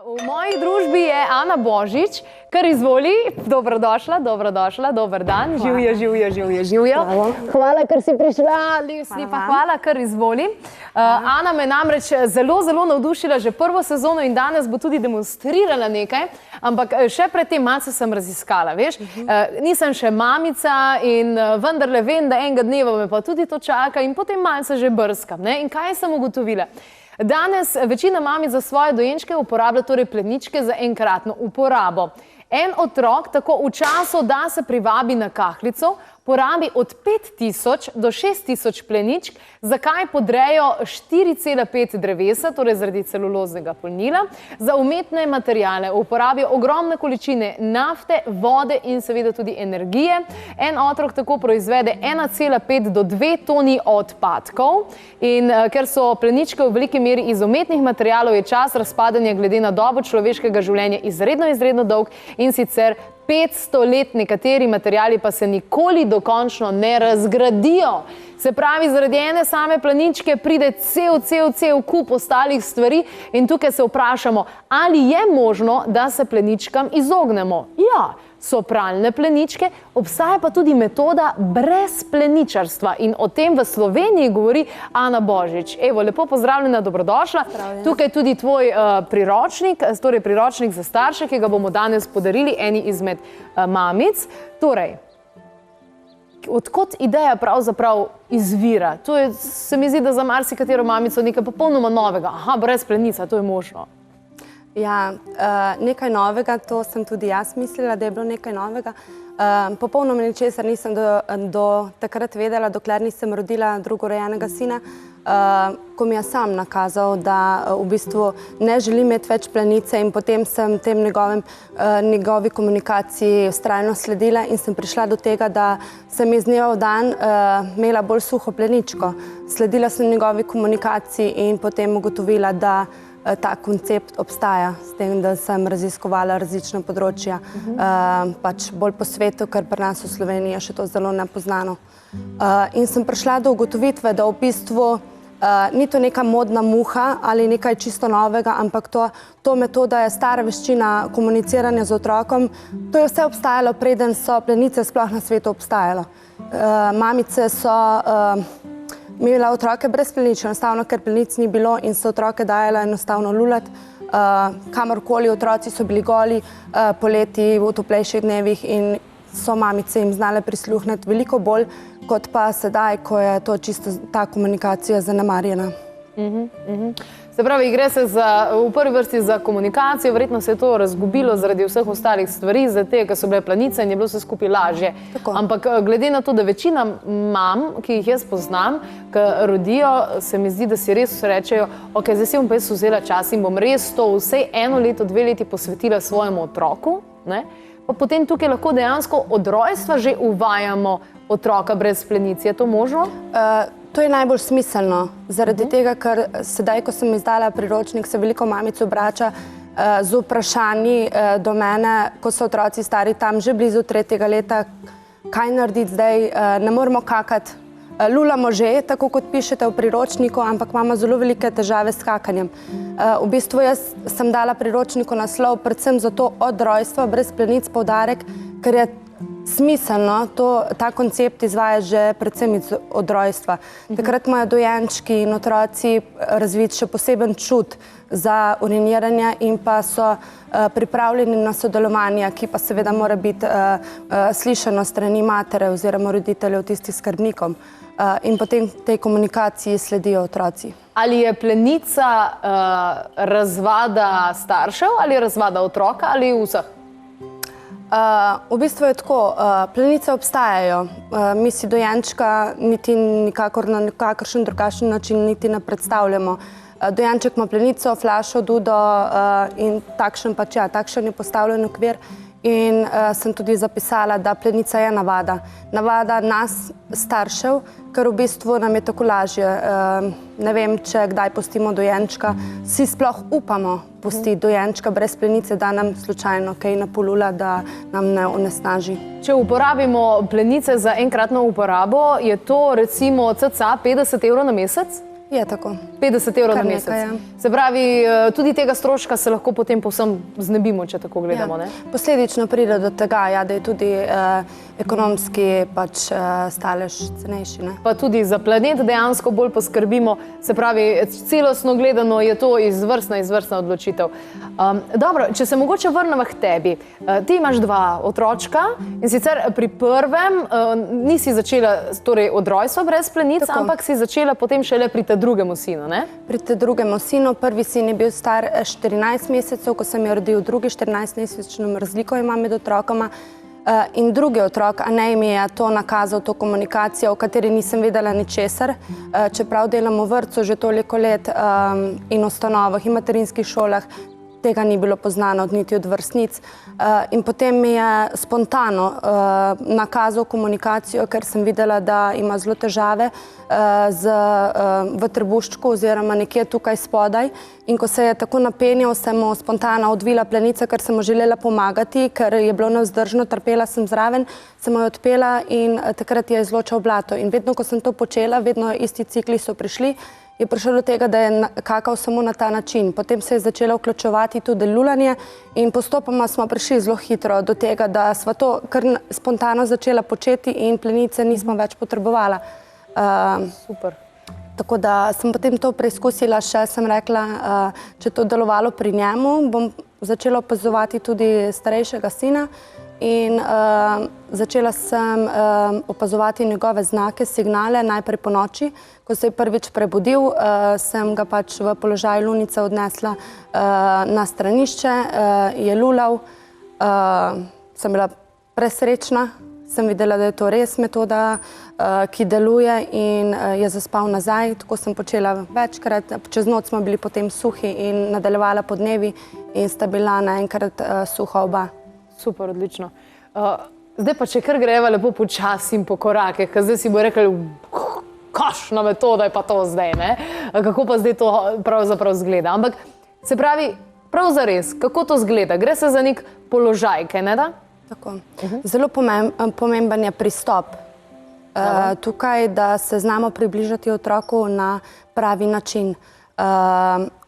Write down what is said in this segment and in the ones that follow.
V moji družbi je Ana Božič, kar izvoli. Dobrodošla, dober dan. Živjo. Hvala, ker si prišla. Hvala, kar izvoli. Ana me namreč zelo navdušila že prvo sezono in danes bo tudi demonstrirala nekaj, ampak še predtem malce sem raziskala, veš. Nisem še mamica in vendarle vem, da enega dneva me pa tudi to čaka in potem malce že brskam. In kaj sem ugotovila? Danes večina mamic za svoje dojenčke uporablja torej pleničke za enkratno uporabo. En otrok tako v času, da se privabi na kahlico, porabi od 5000 do 6000 pleničk, zakaj podrejo 4,5 drevesa, torej zaradi celuloznega polnila. Za umetne materijale uporabijo ogromne količine nafte, vode in seveda tudi energije. En otrok tako proizvede 1,5 do 2 toni odpadkov. In ker so pleničke v veliki meri iz umetnih materijalov, je čas razpadanja glede na dobo človeškega življenja izredno dolg in sicer 500 let, nekateri materijali pa se nikoli dokončno ne razgradijo. Se pravi, zaradi ene same pleničke pride cel kup ostalih stvari in tukaj se vprašamo, ali je možno, da se pleničkam izognemo. Ja, so pralne pleničke, obstaja pa tudi metoda brez pleničarstva in o tem v Sloveniji govori Ana Božič. Evo, lepo pozdravljena, dobrodošla. Tukaj tudi tvoj priročnik, torej priročnik za starše, ki ga bomo danes podarili eni izmed mamic. Torej, odkot ideja pravzaprav izvira? To je, se mi zdi, da za marsikatero mamico nekaj popolnoma novega. Aha, brez plenica, to je možno. Ja, nekaj novega, to sem tudi jaz mislila, da je bilo nekaj novega. Popolnoma ničesar nisem do takrat vedela, dokler nisem rodila drugorojenega sina, ko mi je sam nakazal, da v bistvu ne želi imeti več plenice in potem sem njegovi komunikaciji vztrajno sledila in sem prišla do tega, da sem iz dneva v dan imela bolj suho pleničko. Sledila sem njegovi komunikaciji in potem ugotovila, da ta koncept obstaja, s tem, da sem raziskovala različna področja, pač bolj po svetu, ker pri nas v Sloveniji je še to zelo nepoznano. In sem prišla do ugotovitve, da v bistvu ni to neka modna muha ali nekaj čisto novega, ampak to metoda je stara veščina komuniciranja z otrokom. To je vse obstajalo, preden so plenice sploh na svetu obstajalo. Mamice so imela otroke brez plenic, enostavno, ker plenic ni bilo in so otroke dajala enostavno lulat. Kamorkoli otroci so bili goli poleti v toplejših dnevih in so mamice jim znale prisluhniti veliko bolj, kot pa sedaj, ko je to čisto ta komunikacija zanemarjena. Se pravi, gre se v prvi vrsti za komunikacijo, verjetno se je to razgubilo zaradi vseh ostalih stvari, zaradi tega, ker so bile plenice in je bilo vse skupaj lažje. Ampak glede na to, da večina mam, ki jih jaz poznam, ki rodijo, se mi zdi, da si res rečejo, ok, zdaj si bom pa jaz vzela čas in bom res to vsej 1 leto, 2 leti posvetila svojemu otroku, pa potem tukaj lahko dejansko od rojstva že uvajamo otroka brez plenic. Je to možno? To je najbolj smiselno, zaradi tega, ker sedaj, ko sem izdala priročnik, se veliko mamic obrača z vprašanji do mene, ko so otroci stari tam že blizu 3. leta, kaj narediti zdaj, ne moramo kakati. Lulamo že, tako kot pišete v priročniku, ampak imamo zelo velike težave s kakanjem. V bistvu jaz sem dala priročniku naslov predvsem zato od rojstva brez plenic poudarek, ker je smiselno ta koncept izvaja že predvsem od rojstva. Takrat imajo dojenčki in otroci razvit še poseben čut za uriniranje in pa so pripravljeni na sodelovanje, ki pa seveda mora biti slišano strani matere oziroma roditeljev, tistih skrbnikov. In potem tej komunikaciji sledijo otroci. Ali je plenica razvada staršev ali razvada otroka ali vseh? V bistvu je tako, plenice obstajajo. Mi si dojenčka niti nikakor na nikakršen drugačen način niti ne predstavljamo. Dojenček ima plenico, flašo, dudo in takšen pač ja, takšen je postavljen okvir. In sem tudi zapisala, da plenica je navada. Navada nas, staršev, ker v bistvu nam je tako lažje. Ne vem, če kdaj pustimo dojenčka, si sploh upamo pustiti dojenčka brez plenice, da nam slučajno kaj napolula, da nam ne onesnaži. Če uporabimo plenice za enkratno uporabo, je to recimo cca 50 € na mesec? Je tako. 50 evrov na Kar mesec. nekaj, ja. Se pravi, tudi tega stroška se lahko potem povsem znebimo, če tako gledamo, ne? Posledično pride do tega, ja, da je tudi ekonomski pač stalež cenejši. Ne? Pa tudi za planet dejansko bolj poskrbimo. Se pravi, celostno gledano je to izvrstna odločitev. Dobro, če se mogoče vrnemo k tebi. Ti imaš 2 otročka in sicer pri prvem nisi začela torej od rojstva brez plenic, ampak si začela potem šele pri drugemu sinu, ne? Pri drugemu sinu, prvi sin je bil star 14 mesecev, ko sem jo rodil, drugi 14-mesečno razliko imam med otrokoma. In drugi otrok, Anej, mi je to nakazal, to komunikacijo, o kateri nisem vedela ničesar, čeprav delam v vrtcu že toliko let in ustanovah in materinskih šolah, tega ni bilo poznano niti od vrstnic. In potem mi je spontano nakazal komunikacijo, ker sem videla, da ima zelo težave v trebuščku oziroma nekje tukaj spodaj. In ko se je tako napenjal, sem mu spontano odvila plenice, ker sem mu želela pomagati, ker je bilo nevzdržno, trpela sem zraven, sem mu jo odpela in takrat je izločal blato. In vedno, ko sem to počela, vedno isti cikli so prišli, je prišlo do tega, da je kakal samo na ta način. Potem se je začela vključevati tudi lulanje in postopoma smo prišli zelo hitro do tega, da sva to kar spontano začela početi in plenice nismo več potrebovala. Super. Tako da sem potem to preizkusila še, sem rekla, če to delovalo pri njemu, bom začela opazovati tudi starejšega sina in začela sem opazovati njegove znake, signale, najprej po noči. Ko se je prvič prebudil, sem ga pač v položaju lunice odnesla na stranišče, je lulal, sem bila presrečna, sem videla, da je to res metoda, ki deluje in je zaspal nazaj. Tako sem počela večkrat, čez noč smo bili potem suhi in nadaljevala po dnevi in sta bila naenkrat suha oba. Super, odlično. Zdaj pa, če kar greva lepo počasi in po korakih, ker zdaj si bo rekli, kakšna metoda je pa to zdaj, ne? Kako pa zdaj to pravzaprav zgleda? Ampak, se pravi, prav zares, kako to zgleda? Gre se za nek položaj, kaj ne da? Tako. Zelo pomemben je pristop. Tukaj, da se znamo približati otroku na pravi način.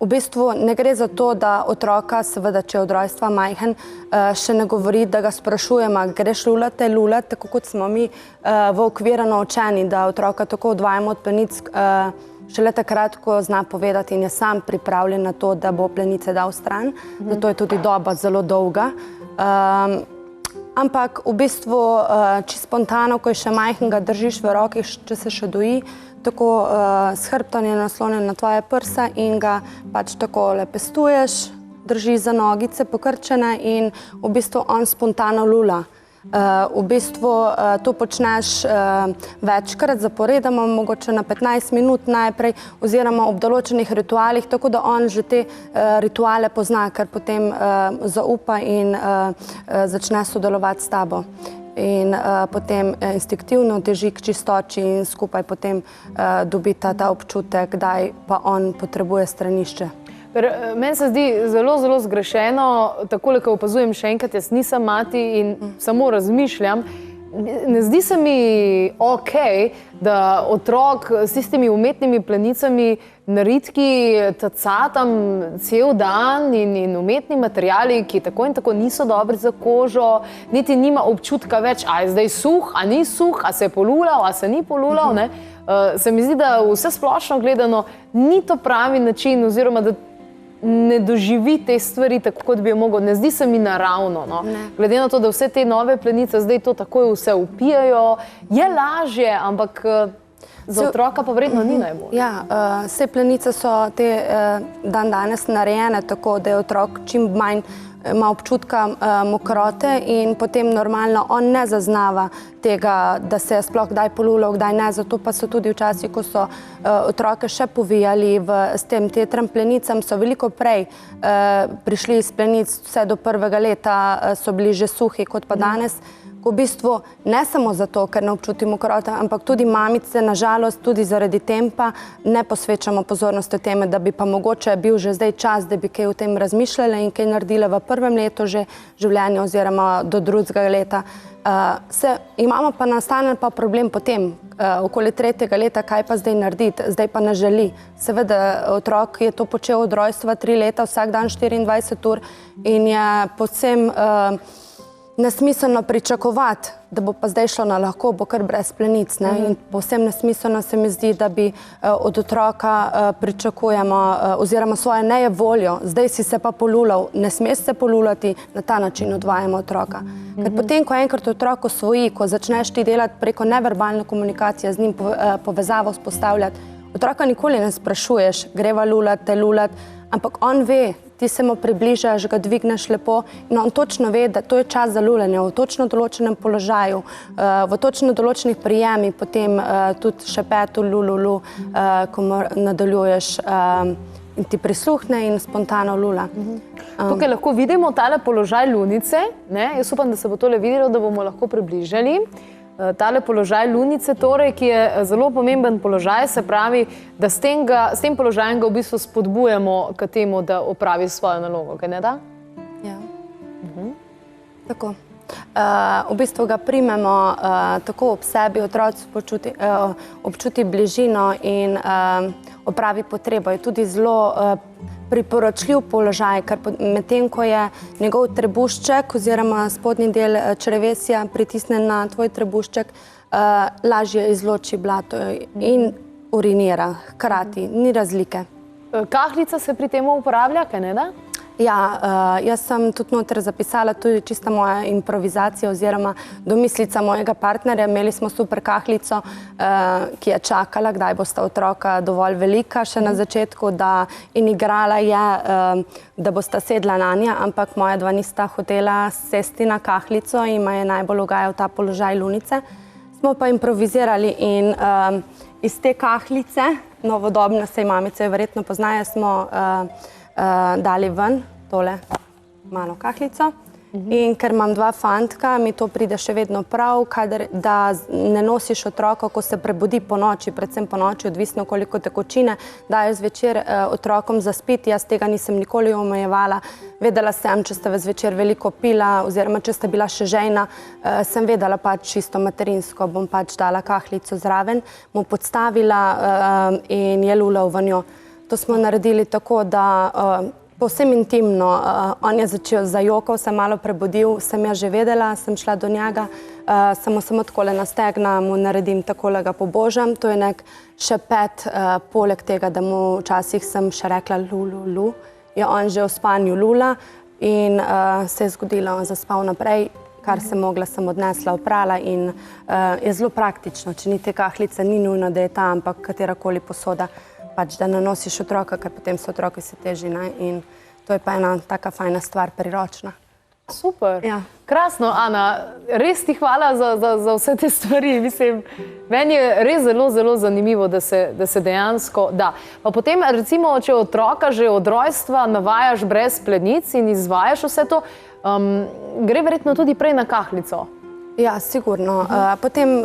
V bistvu ne gre za to, da otroka, seveda, če je od rojstva majhen, še ne govori, da ga sprašujemo, greš lulati, tako kot smo mi v okviru naučeni, da otroka tako odvajamo od plenic šele takrat, ko zna povedati in je sam pripravljen na to, da bo plenice dal stran. Zato je tudi doba zelo dolga. Ampak v bistvu, čisto spontano, ko je še majhen, ga držiš v roki, če se še doji, tako s hrbtom je naslonjen na tvoje prsa in ga pač tako pestuješ, držiš za nogice pokrčene in v bistvu on spontano lula. V bistvu to počneš večkrat zaporedoma, mogoče na 15 minut najprej, oziroma ob določenih ritualih, tako da on že te rituale pozna, ker potem zaupa in začne sodelovati s tabo. In potem instinktivno teži k čistoči in skupaj potem dobita ta občutek, kdaj pa on potrebuje stranišče. Meni se zdi zelo, zelo zgrešeno, takole, ko opazujem še enkrat, jaz nisem mati in samo razmišljam, ne zdi se mi okej, da otrok s tistimi umetnimi plenicami na ritki taca tam cel dan in umetni materiali, ki tako in tako niso dobri za kožo, niti nima občutka več, a je zdaj suh, a ni suh, a se je polulal, a se ni polulal, ne? Se mi zdi, da vse splošno gledano ni to pravi način oziroma, da ne doživi te stvari tako, kot bi jo mogel. Ne zdi se mi naravno, no. Glede na to, da vse te nove plenice zdaj to takoj vse upijajo, je lažje, ampak za otroka pa verjetno ni najbolj. Ja, vse plenice so te dan danes narejene tako, da je otrok čim manj ima občutka mokrote in potem normalno on ne zaznava tega, da se je sploh kdaj polulal, kdaj ne. Zato pa so tudi včasih, ko so otroke še povijali s tem tetram plenicam, so veliko prej prišli iz plenic, vse do 1. leta so bili že suhi, kot pa danes, ko v bistvu ne samo zato, ker ne občutimo korote, ampak tudi mamice, nažalost, tudi zaradi tempa ne posvečamo pozornosti teme, da bi pa mogoče bil že zdaj čas, da bi kaj o tem razmišljali in kaj naredili v prvem letu že življenja oziroma do drugega leta. Imamo pa nastane pa problem potem, okoli 3. leta, kaj pa zdaj narediti, zdaj pa ne želi. Seveda otrok je to počel od rojstva 3 leta, vsak dan 24 ur in je povsem nesmiselno pričakovati, da bo pa zdaj šlo na lahko, bo kar brez plenic. In povsem nesmiselno se mi zdi, da bi od otroka pričakujemo oziroma svojo nejevoljo. Zdaj si se pa polulal, ne smeš se polulati, na ta način odvajamo otroka. Ker potem, ko enkrat otrok osvoji, ko začneš ti delati preko neverbalne komunikacije, z njim povezavo vzpostavljati, otroka nikoli ne sprašuješ, greva lulat, te lulat, ampak on ve, ti se mu približaš, ga dvigneš lepo in on točno ve, da to je čas za lulanje v točno določenem položaju, v točno določenih prijemih, potem tudi šepetu, lululu, ko nadaljuješ in ti prisluhne in spontano lula. Tukaj lahko vidimo tale položaj lunice, jaz upam, da se bo tole videlo, da bomo lahko približali. Tale položaj lunice, torej, ki je zelo pomemben položaj, se pravi, da s tem položajem ga v bistvu spodbujamo k temu, da opravi svojo nalogo, kaj ne da? Ja. Tako. V bistvu ga primemo tako ob sebi, otroci občuti bližino in opravi potrebo. Je tudi zelo priporočljiv položaj, ker medtem, ko je njegov trebušček oziroma spodnji del črevesja pritisnen na tvoj trebušček, lažje izloči blato in urinira hkrati, ni razlike. Kahlica se pri tem uporablja, kaj ne da? Ja, jaz sem tudi noter zapisala tudi čista moja improvizacija oziroma domislica mojega partnerja. Imeli smo super kahlico, ki je čakala, kdaj bosta otroka dovolj velika še na začetku, in igrala je, da bosta sedla na nje, ampak moja dva nista hotela sesti na kahlico in me je najbolj ugajal ta položaj lunice. Smo pa improvizirali in iz te kahlice, novodobne, saj mamice verjetno poznajo, smo dali ven tole malo kahlico in ker imam 2 fantka, mi to pride še vedno prav, da ne nosiš otroka, ko se prebudi po noči, predvsem po noči, odvisno koliko tekočine, dajo zvečer otrokom zaspiti. Jaz tega nisem nikoli omejevala. Vedela sem, če sta zvečer veliko pila oziroma če sta bila še žejna, sem vedela pač čisto materinsko, bom pač dala kahlico zraven, mu podstavila in je lulal v njo. To smo naredili tako, da povsem intimno, on je začel zajokal, se malo prebudil, sem ja že vedela, sem šla do njega, samo takole na stegna mu naredim, takole ga pobožam, to je nek šepet, poleg tega, da mu včasih sem še rekla lu, je on že v spanju lula in se je zgodilo, zaspal naprej, kar sem mogla, sem odnesla, oprala in je zelo praktično, če ni te kahlice, ni nujno, da je ta, ampak katerakoli posoda, pač da ne nosiš otroka, ker potem so otroki se teži, in to je pa ena taka fajna stvar, priročna. Super. Krasno, Ana. Res ti hvala za vse te stvari. Mislim, meni je res zelo, zelo zanimivo, da se dejansko da. Pa potem, recimo, če otroka že od rojstva navajaš brez plenic in izvajaš vse to, gre verjetno tudi prej na kahlico. Ja, sigurno. Potem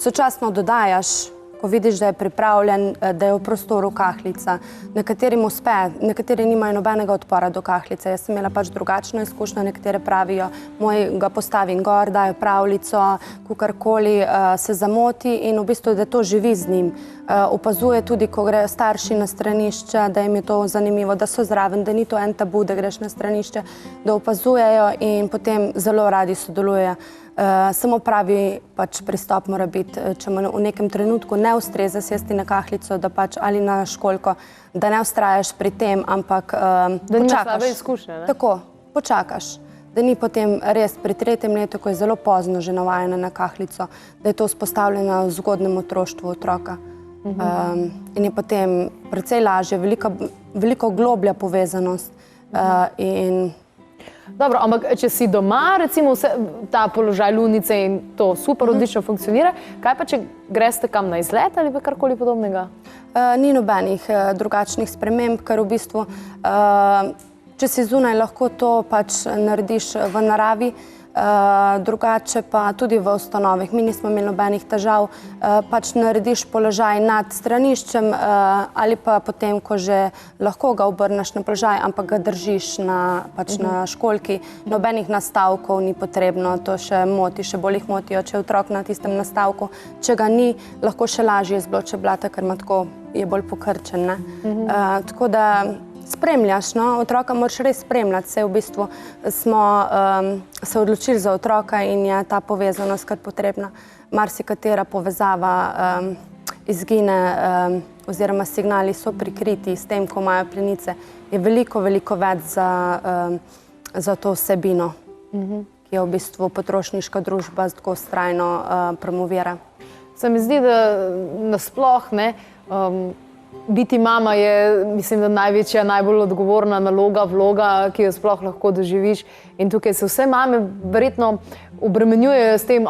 sočasno dodajaš, ko vidiš, da je pripravljen, da je v prostoru kahlica. Nekaterim uspe, nekateri nimajo nobenega odpora do kahlice. Jaz sem imela pač drugačno izkušnjo, nekatere pravijo, moj ga postavim gor, dajo pravljico, kakorkoli se zamoti in v bistvu, da to živi z njim. Opazuje tudi, ko grejo starši na stranišče, da jim je to zanimivo, da so zraven, da ni to en tabu, da greš na stranišče, da opazujejo in potem zelo radi sodelujejo. Samo pravi pač pristop mora biti, če mu v nekem trenutku ne ustreza sesti na kahlico, da pač ali na školjko, da ne vztrajaš pri tem, ampak počakaš. Da nimaš slabe izkušnje, ne? Tako, počakaš. Da ni potem res pri 3. letu, ko je zelo pozno že navajena na kahlico, da je to vzpostavljeno v zgodnem otroštvu otroka. In je potem precej lažje, veliko globlja povezanost in dobro, ampak če si doma, recimo ta položaj lunice in to super, odlično funkcionira, kaj pa če greste kam na izlet ali pa karkoli podobnega? Ni nobenih drugačnih sprememb, ker v bistvu, če si zunaj, lahko to pač narediš v naravi. drugače pa tudi v ustanovih. Mi nismo imeli nobenih težav, pač narediš položaj nad straniščem ali pa potem, ko že lahko ga obrneš na položaj, ampak ga držiš na školjki. Nobenih nastavkov ni potrebno, to še moti, še bolj jih motijo, če je otrok na tistem nastavku. Če ga ni, lahko še lažje izvleče blata, ker ima tako, je bolj pokrčen. Tako da spremljaš, no, otroka moraš res spremljati, saj v bistvu smo se odločili za otroka in je ta povezanost kar potrebna. Marsikatera povezava izgine oziroma signali so prikriti s tem, ko imajo plenice, je veliko več za to vsebino, ki je v bistvu potrošniška družba tako vztrajno promovira. Se mi zdi, da nasploh biti mama je, mislim, da največja, najbolj odgovorna naloga, vloga, ki jo sploh lahko doživiš. In tukaj se vse mame verjetno obremenjujejo s tem,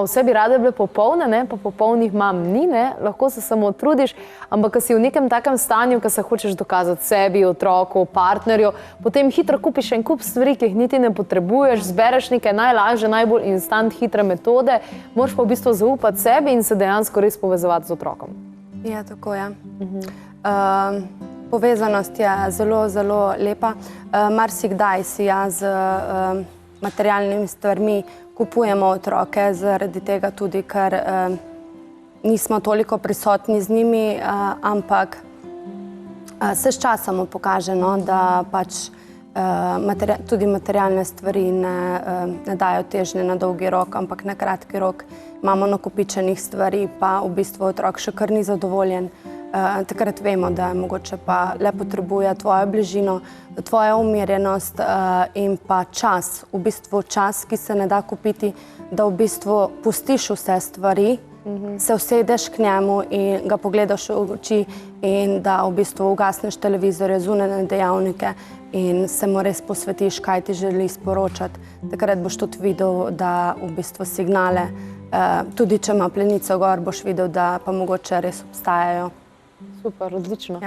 vse bi rade bile popolne, pa popolnih mam ni, lahko se samo trudiš, ampak ko si v nekem takem stanju, ko se hočeš dokazati sebi, otroku, partnerju, potem hitro kupiš en kup stvari, ki jih niti ne potrebuješ, zbereš neke najlažje, najbolj instant, hitre metode, moraš pa v bistvu zaupati sebi in se dejansko res povezovati z otrokom. Ja, tako je. Povezanost je zelo, zelo lepa. Marsikdaj si z materialnimi stvarmi kupujemo otroke, zaradi tega tudi, ker nismo toliko prisotni z njimi, ampak se s časom pokaže, da pač tudi materialne stvari ne dajo težnje na dolgi rok, ampak na kratki rok imamo nakopičenih stvari, pa v bistvu otrok še kar ni zadovoljen. Takrat vemo, da je mogoče pa le potrebuje tvojo bližino, tvojo umirjenost in pa čas, v bistvu čas, ki se ne da kupiti, da v bistvu pustiš vse stvari, se usedeš k njemu in ga pogledaš v oči in da v bistvu ugasneš televizorje, zunanje dejavnike in se mu res posvetiš, kaj ti želi sporočati. Takrat boš tudi videl, da v bistvu signale, tudi če ima plenico gor, boš videl, da pa mogoče res obstajajo. Super, odlično.